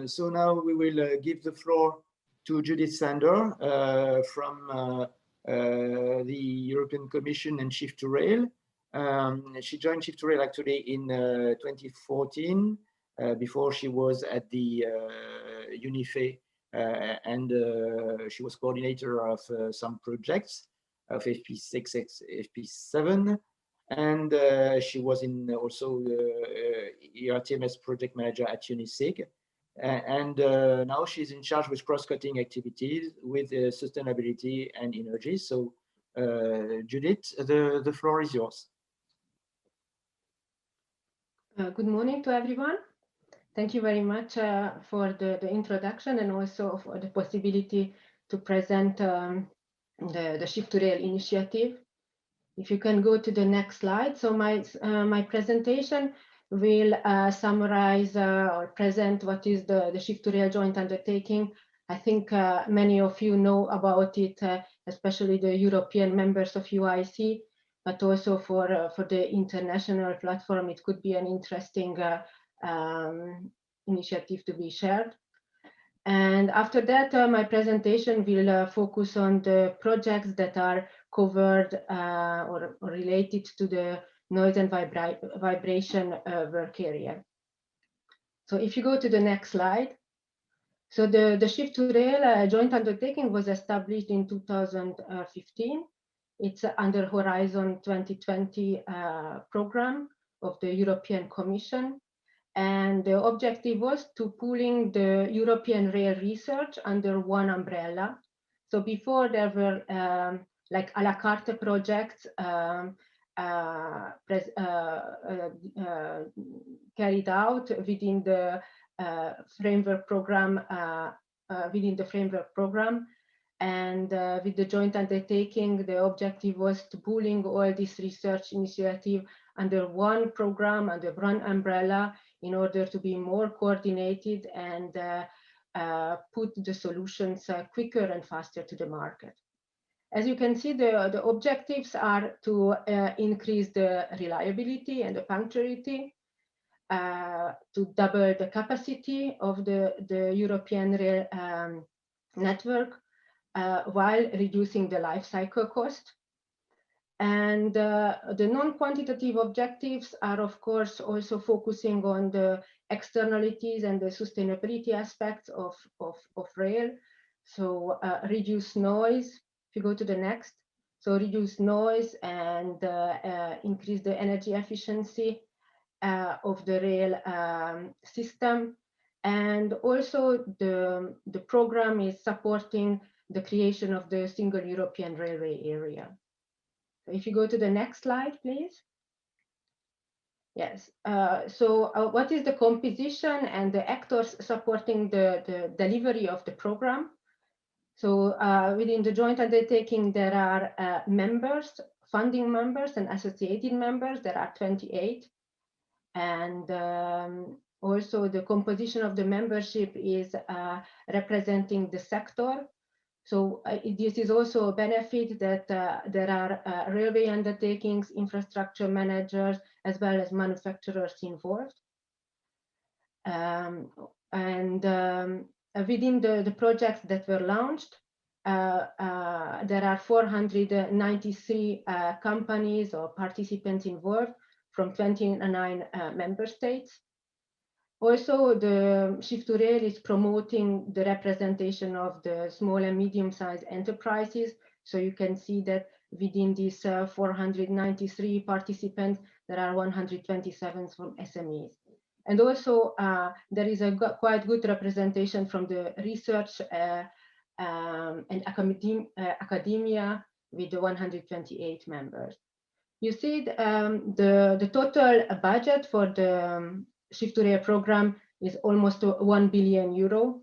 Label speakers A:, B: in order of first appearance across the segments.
A: So now we will give the floor to Judit SANDOR from the European Commission and Shift2Rail. She joined Shift2Rail actually in 2014. Before she was at the UNIFE and she was coordinator of some projects of FP6, FP7. And she was in also ERTMS project manager at UNICEF. And now she's in charge with cross-cutting activities with sustainability and energy. So Judith, the floor is yours.
B: Good morning to everyone. Thank you very much for the introduction and also for the possibility to present the Shift2Rail initiative. If you can go to the next slide. So my presentation will summarize or present what is the Shift2Rail joint undertaking. I think many of you know about it, especially the European members of UIC, but also for the international platform, it could be an interesting initiative to be shared. And after that, my presentation will focus on the projects that are covered or related to the noise and vibration work area. So if you go to the next slide. So the Shift2Rail joint undertaking was established in 2015. It's under Horizon 2020 program of the European Commission. And the objective was to pooling the European rail research under one umbrella. So before there were like a la carte projects carried out within the framework program, and with the joint undertaking, the objective was to pooling all this research initiative under one program, under one umbrella, in order to be more coordinated and put the solutions quicker and faster to the market. As you can see, the objectives are to increase the reliability and the punctuality, to double the capacity of the European rail network, while reducing the life cycle cost. And the non-quantitative objectives are, of course, also focusing on the externalities and the sustainability aspects of rail. So reduce noise, if you go to the next. So reduce noise and increase the energy efficiency of the rail system. And also the program is supporting the creation of the single European railway area. If you go to the next slide, please. Yes, so what is the composition and the actors supporting the delivery of the program? So within the joint undertaking, there are members, funding members and associated members. There are 28. And also the composition of the membership is representing the sector. So this is also a benefit that there are railway undertakings, infrastructure managers, as well as manufacturers involved. Within the projects that were launched, there are 493 companies or participants involved from 29 member states. Also, the Shift2Rail is promoting the representation of the small and medium-sized enterprises. So you can see that within these 493 participants, there are 127 from SMEs. And also, there is a quite good representation from the research and academia with the 128 members. You see the total budget for the Shift2Rail program is almost 1 billion euro.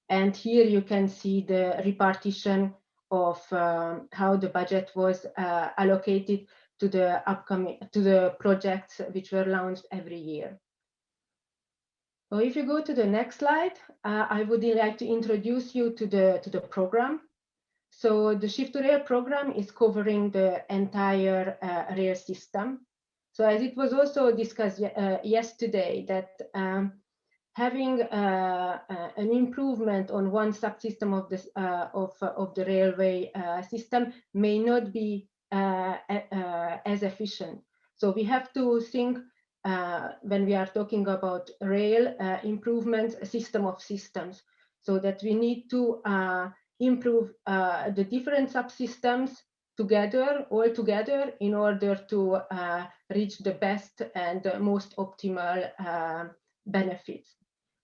B: And here you can see the repartition of how the budget was allocated to the projects which were launched every year. So if you go to the next slide, I would like to introduce you to the program. So the Shift2Rail program is covering the entire rail system. So as it was also discussed yesterday, that having an improvement on one subsystem of this of the railway system may not be as efficient. So we have to think when we are talking about rail improvements, a system of systems, so that we need to improve the different subsystems together, all together, in order to reach the best and most optimal benefits.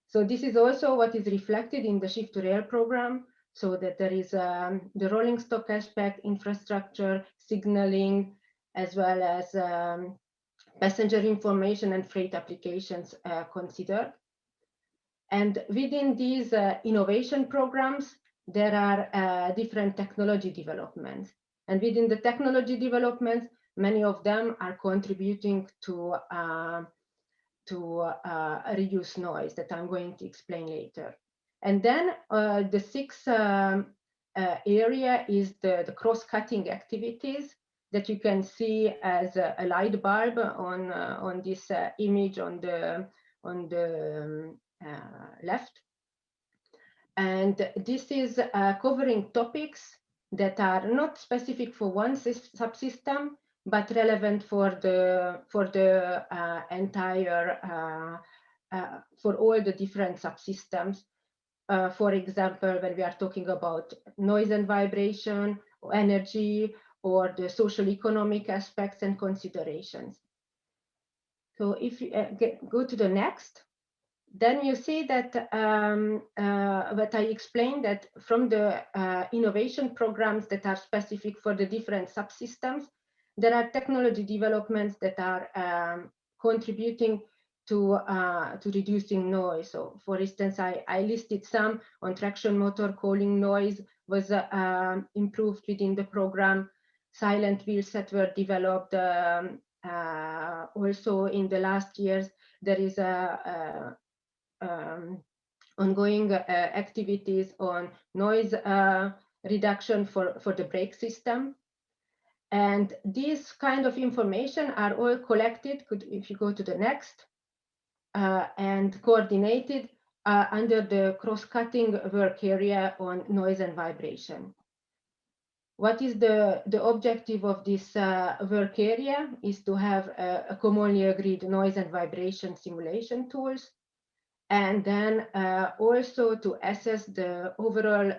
B: So this is also what is reflected in the Shift2Rail program, so that there is the rolling stock aspect, infrastructure, signaling, as well as passenger information and freight applications considered. And within these innovation programs, there are different technology developments. And within the technology developments, many of them are contributing to reduce noise that I'm going to explain later. And then the sixth area is the cross-cutting activities that you can see as a light bulb on this image on the left. And this is covering topics that are not specific for one subsystem, but relevant for the entire for all the different subsystems. For example, when we are talking about noise and vibration, or energy, or the social economic aspects and considerations. So if you go to the next, then you see that what I explained, that from the innovation programs that are specific for the different subsystems, there are technology developments that are contributing to reducing noise. So for instance, I listed some on traction motor. Cooling noise was improved within the program. Silent wheel set were developed also in the last years. There is a ongoing activities on noise reduction for the brake system. And these kind of information are all collected, if you go to the next, and coordinated under the cross-cutting work area on noise and vibration. What is the objective of this work area is to have a commonly agreed noise and vibration simulation tools, and then also to assess the overall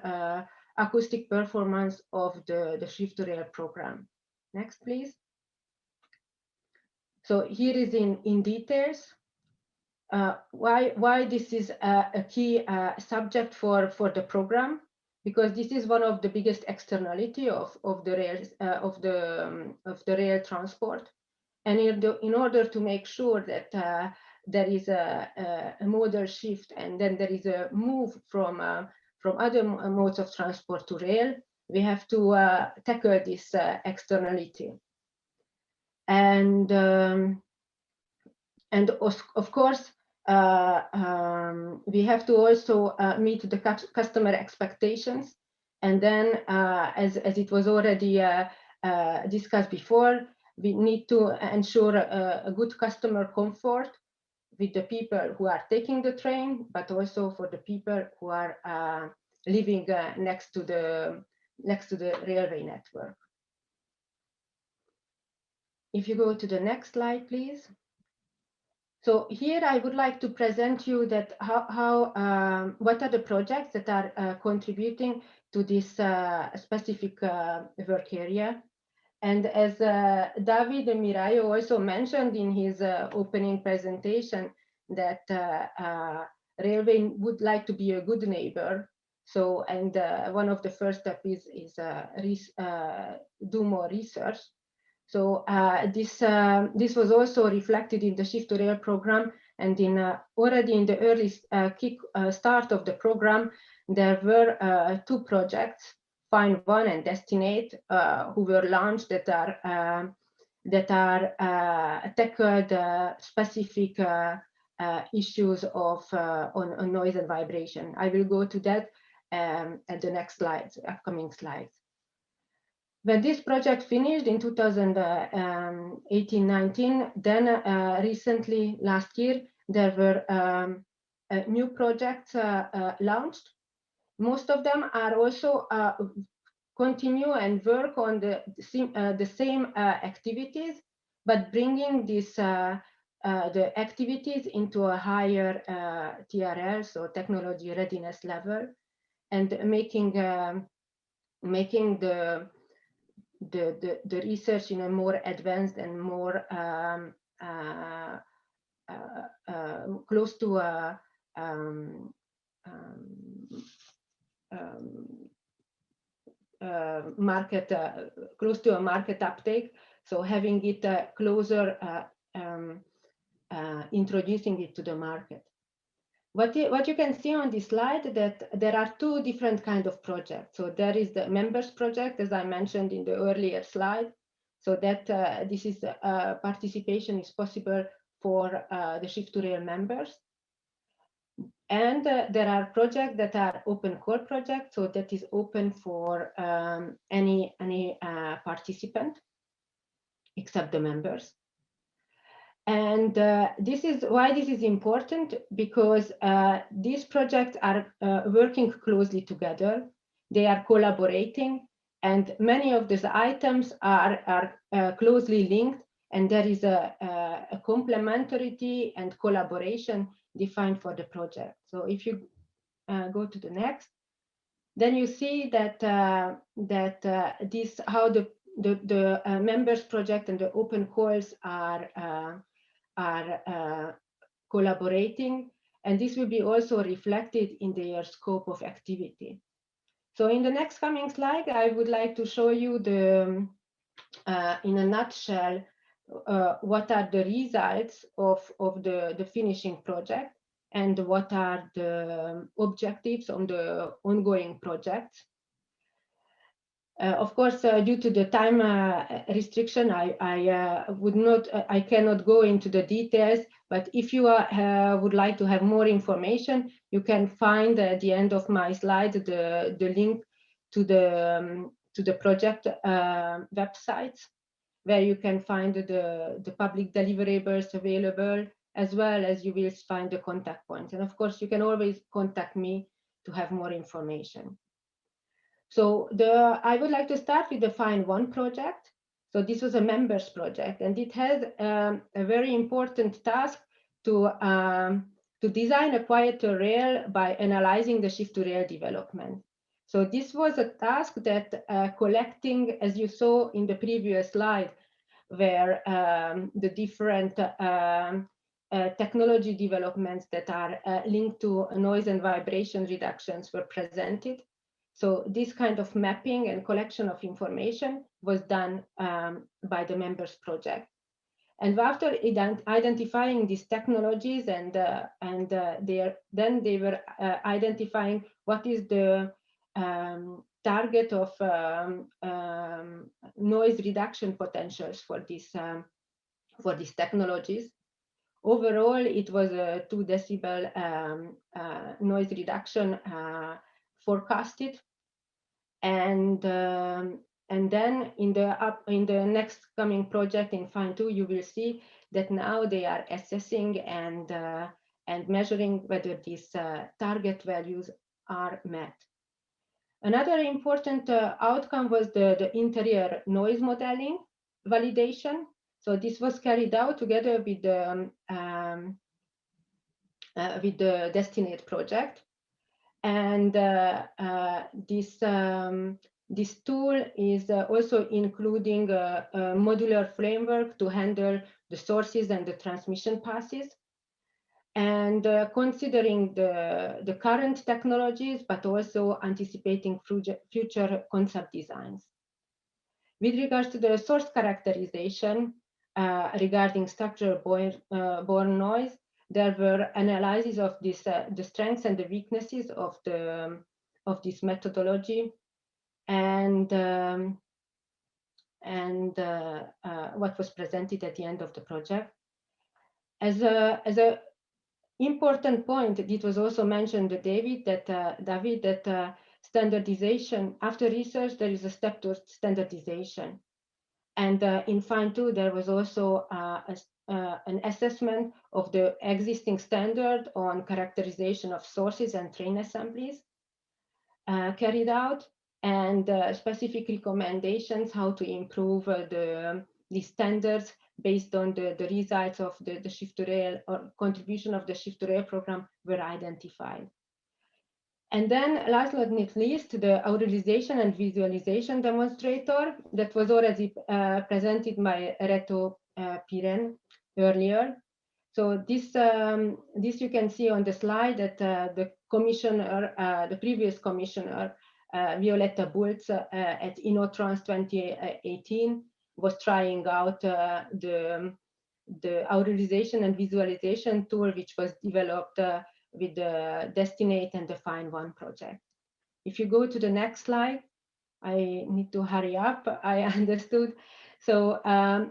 B: acoustic performance of the Shift2Rail program. Next, please. So here is in details why this is a key subject for the program, because this is one of the biggest externality of the rail transport, and in order to make sure that there is a modal shift, and then there is a move from other modes of transport to rail, we have to tackle this externality. And of course, we have to also meet the customer expectations. And then, as it was already discussed before, we need to ensure a good customer comfort with the people who are taking the train, but also for the people who are living next to the railway network. If you go to the next slide, please. So here I would like to present you that what are the projects that are contributing to this specific work area. And as David Mirayo also mentioned in his opening presentation, that railway would like to be a good neighbor. So, and one of the first steps is do more research. So this was also reflected in the Shift2Rail program, and already in the early start of the program, there were two projects, Find One and Destinate, who were launched that are tackled specific issues of on noise and vibration. I will go to that at the next slides, upcoming slides. When this project finished in 2018-19, then recently last year, there were new projects launched. Most of them are also continue and work on the same activities, but bringing this the activities into a higher TRL, so technology readiness level, and making the research in a more advanced and more close to a market, close to a market uptake. So having it closer, introducing it to the market. What you can see on this slide, that there are two different kinds of projects. So there is the members project, as I mentioned in the earlier slide. So that this is participation is possible for the Shift2Rail members. And there are projects that are open core projects, so that is open for any participant except the members. And this is why this is important, because these projects are working closely together. They are collaborating, and many of these items are closely linked, and there is a complementarity and collaboration defined for the project. So if you go to the next, then you see that this how the members project and the open calls are collaborating, and this will be also reflected in their scope of activity. So in the next coming slide, I would like to show you the in a nutshell what are the results of the finishing project and what are the objectives on the ongoing projects. Of course, due to the time restriction, I cannot go into the details. But if you would like to have more information, you can find at the end of my slide the link to the project websites, where you can find the public deliverables available, as well as you will find the contact points. And of course, you can always contact me to have more information. So I would like to start with the Find One project. So this was a members project, and it has a very important task to design a quieter rail by analyzing the Shift2Rail development. So this was a task that collecting, as you saw in the previous slide, where the different technology developments that are linked to noise and vibration reductions were presented. So this kind of mapping and collection of information was done by the members project. And after identifying these technologies then they were identifying what is the target of noise reduction potentials for these technologies. Overall, it was a 2 decibel noise reduction forecasted, and then in the next coming project in Find 2, you will see that now they are assessing and measuring whether these target values are met. Another important outcome was the interior noise modeling validation. So this was carried out together with the Destinate project. And this tool is also including a modular framework to handle the sources and the transmission passes, and considering the current technologies, but also anticipating future concept designs. With regards to the source characterization regarding structure-borne noise, there were analyses of this, the strengths and the weaknesses of this methodology, and what was presented at the end of the project. As a important point, it was also mentioned, David, that standardization, after research, there is a step to standardization. And in Find 2, there was also an assessment of the existing standard on characterization of sources and train assemblies carried out, and specific recommendations how to improve the standards based on the results of the Shift2Rail or contribution of the Shift2Rail program were identified. And then last but not least, the authorization and visualization demonstrator that was already presented by Reto Piren earlier. So this you can see on the slide that the commissioner, the previous commissioner, Violetta Bulc at InnoTrans 2018 was trying out the authorization and visualization tool, which was developed with the Destinate and Define One project. If you go to the next slide, I need to hurry up, I understood. So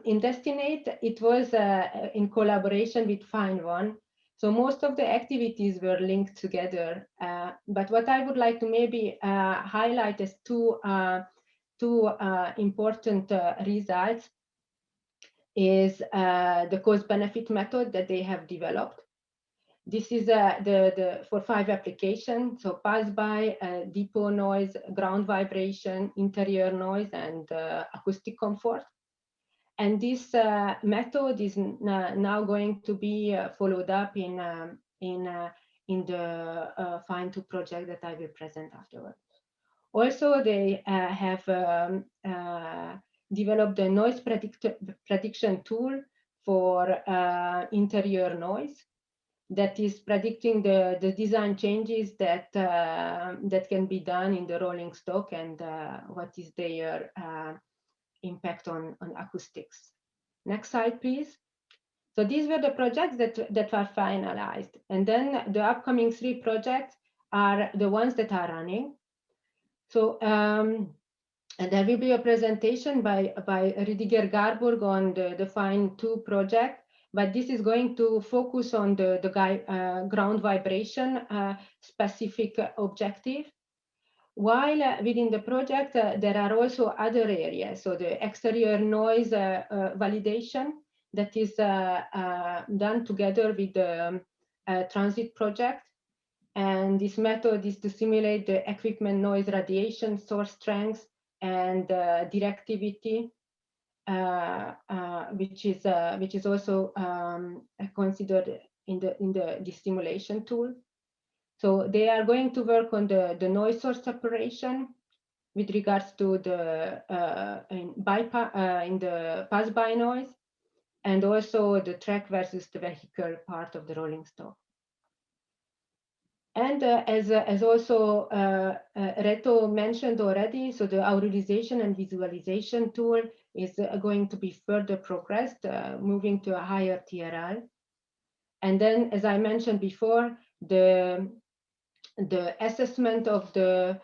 B: in Destinate, it was in collaboration with Find One. So most of the activities were linked together. But what I would like to maybe highlight is two important results is the cost-benefit method that they have developed. This is for 5 applications, so pass-by, depot noise, ground vibration, interior noise, and acoustic comfort. And this method is now going to be followed up in the Find2 project that I will present afterwards. Also, they have developed a noise prediction tool for interior noise that is predicting the design changes that can be done in the rolling stock and what is their impact on acoustics. Next slide, please. So these were the projects that were finalized. And then the upcoming 3 projects are the ones that are running. So and there will be a presentation by Rüdiger Garburg on the Find2 project, but this is going to focus on the ground vibration specific objective. While within the project, there are also other areas. So the exterior noise validation that is done together with the transit project. And this method is to simulate the equipment noise radiation, source strength, and directivity, which is also considered in the simulation tool. So they are going to work on the noise source separation with regards to the in the pass-by noise, and also the track versus the vehicle part of the rolling stock. And as also Reto mentioned already, so the authorization and visualization tool is going to be further progressed, moving to a higher TRL. And then, as I mentioned before, the assessment of the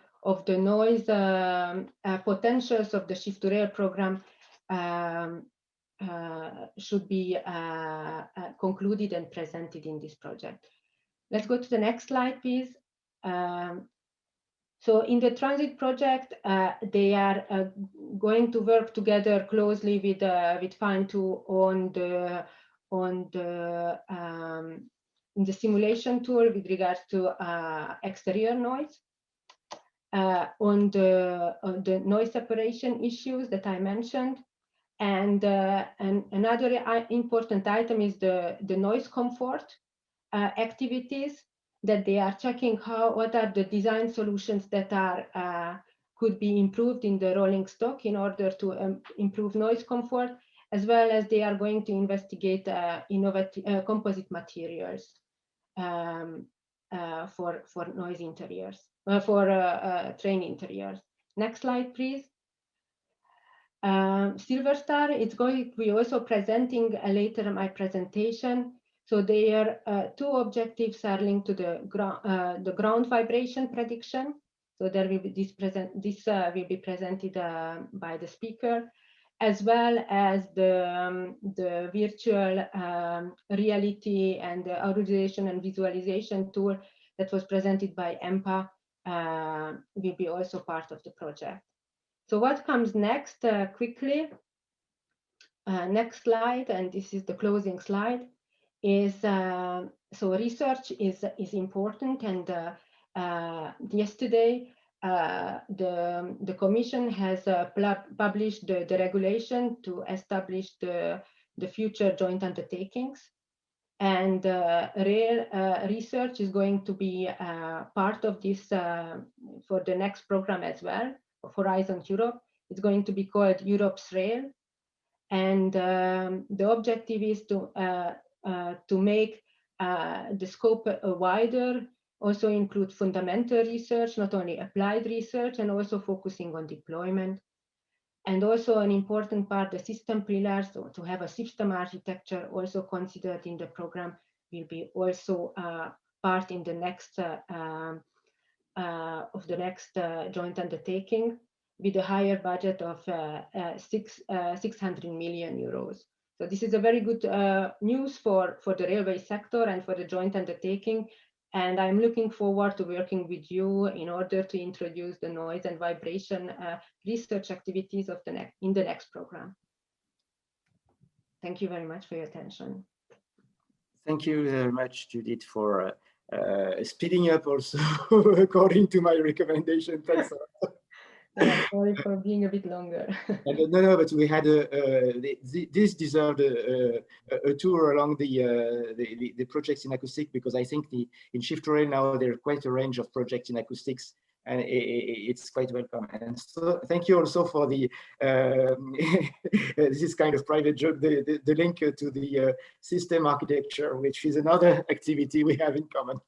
B: noise potentials of the Shift2Rail program should be concluded and presented in this project. Let's go to the next slide, please. So in the transit project, they are going to work together closely with Find2 in the simulation tool with regards to exterior noise, on the noise separation issues that I mentioned, and another important item is the noise comfort activities that they are checking what are the design solutions that are could be improved in the rolling stock in order to improve noise comfort, as well as they are going to investigate innovative composite materials for noise interiors, for train interiors. Next slide, please. Silverstar is going to be also presenting later in my presentation. So their 2 objectives are linked to the ground vibration prediction. So there will be this will be presented by the speaker, as well as the virtual reality and the authorization and visualization tool that was presented by EMPA will be also part of the project. So what comes next quickly? next slide, and this is the closing slide, is so research is important, and yesterday the Commission has published the regulation to establish the future joint undertakings, and rail research is going to be part of this for the next program as well, of Horizon Europe. It's going to be called Europe's Rail, and the objective is to make the scope wider, also include fundamental research, not only applied research, and also focusing on deployment. And also an important part, the system pillars, so to have a system architecture also considered in the program, will be also part in the next joint undertaking, with a higher budget of 600 million euros. So this is a very good news for the railway sector and for the joint undertaking. And I'm looking forward to working with you in order to introduce the noise and vibration research activities of in the next program. Thank you very much for your attention.
A: Thank you very much, Judith, for speeding up also according to my recommendation. Thanks a lot.
B: Yeah, sorry for being a bit longer.
A: No, but we had this deserved a tour along the projects in acoustic, because I think in Shift2Rail now there's quite a range of projects in acoustics, and it's quite welcome. And so thank you also for the this is kind of private joke, the link to the system architecture, which is another activity we have in common.